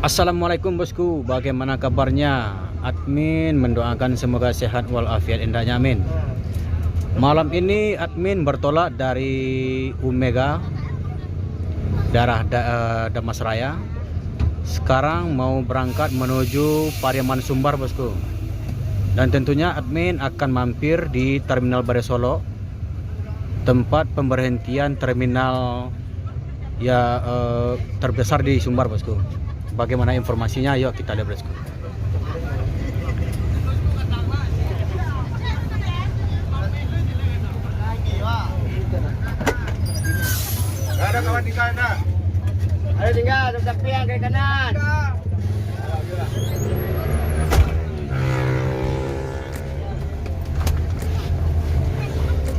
Assalamualaikum bosku, bagaimana kabarnya? Admin mendoakan semoga sehat walafiat indahnya, amin. Malam ini admin bertolak dari Omega, daerah Damas Raya. Sekarang mau berangkat menuju Pariaman Sumbar bosku. Dan tentunya admin akan mampir di Terminal Bare Solo, tempat pemberhentian terminal terbesar di Sumbar bosku. Bagaimana informasinya? Yuk kita lihat bosku. Ada kawan di kanan. Ayo tinggal, tapi yang ke kanan.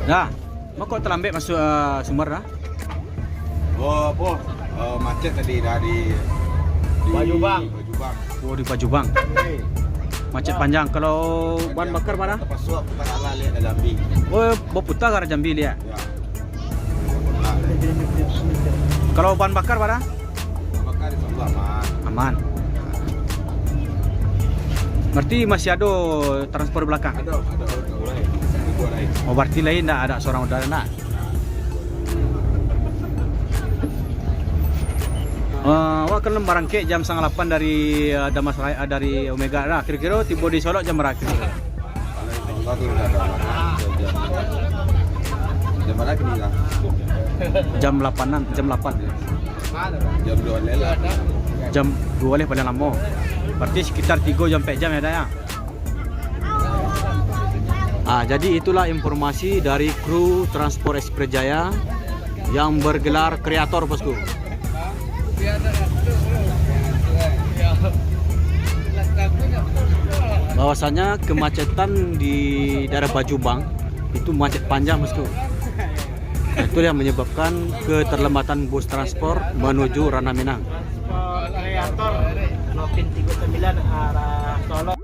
Nah, mau kok terlambat masuk Sumbar dah? Oh, boh. Macet tadi di Bajubang. Oh, di Bajubang. Macet panjang. Kalau bahan bakar mana? Lepas suap bukan ala lihat ada Jambi. Oh, bawa putar ke arah Jambi ya. Ya. Kalau bahan bakar mana? Bakar di sebelah aman. Aman. Berarti masih ada transport belakang. Ada mulai. Dua lain. Oh, berarti lain tak ada seorang udara nak. Wah kan barangke jam 8 dari Damas Raya, dari Omega. Nah, kira-kira tiba di Solo jam berapa? Kalau itu udah ada jam berapa ni lah? Jam 8-an, jam 8. Jam 2 lela. Jam 2 paling lama. Berarti sekitar 3 jam 4 jam ya dah ya. Jadi itulah informasi dari kru Transport Express Jaya yang bergelar kreator bosku. Bahwasanya kemacetan di daerah Bajubang itu macet panjang bosku. Itu yang menyebabkan keterlambatan bus transport menuju Ranah Minang. Kreator Nopin 39 arah Solo.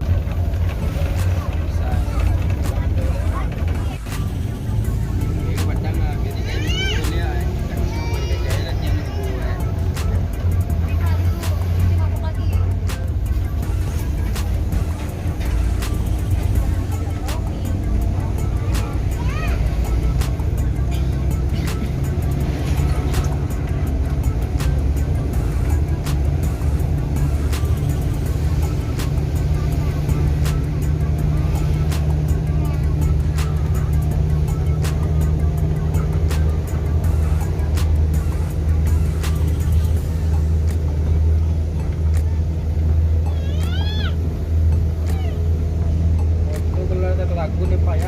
Lagu ni Pak ya.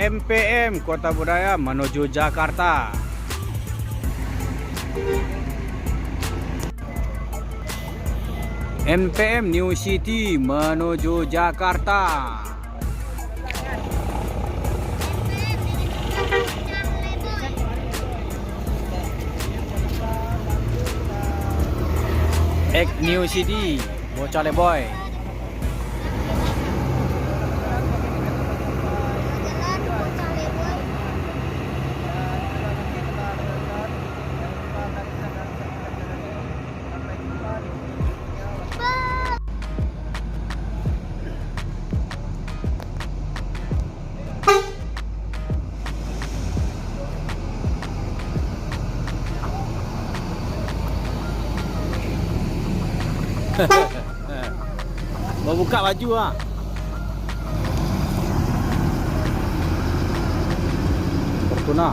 MPM Kota Budaya menuju Jakarta. MPM New City menuju Jakarta. New City Bocah Leboy. Mau buka baju ah. Fortuna.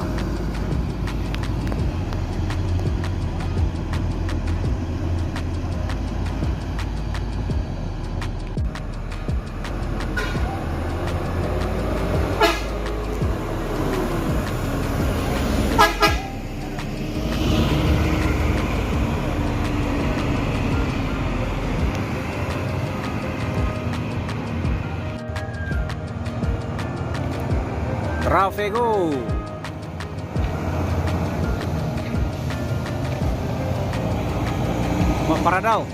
Ravego. Mak Paradau.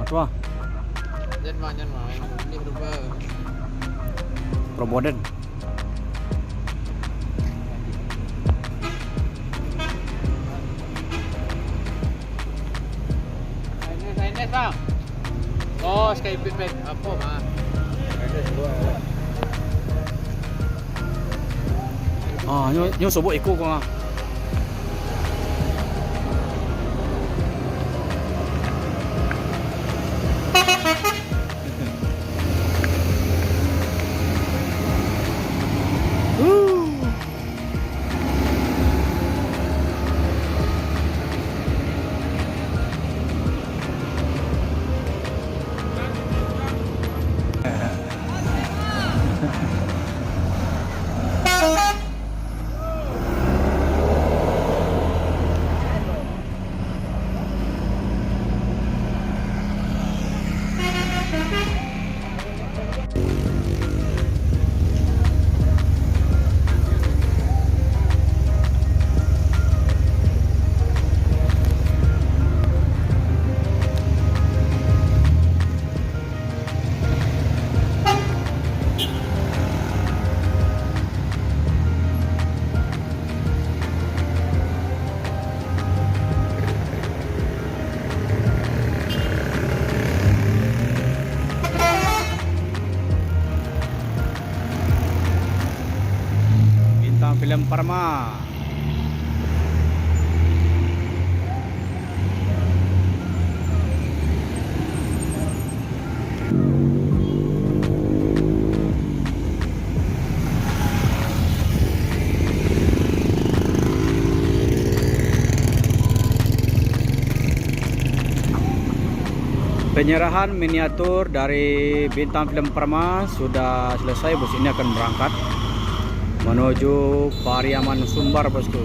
Apa? Nhân mà đi được Proboden. Ini bang. Oh, Skype back apa mah? Ah, nyo subuh ikut ko nga. Bintang Film Parma. Penyerahan miniatur dari Bintang Film Parma sudah selesai. Bus ini akan berangkat menuju Pariaman Sumbar, bosku.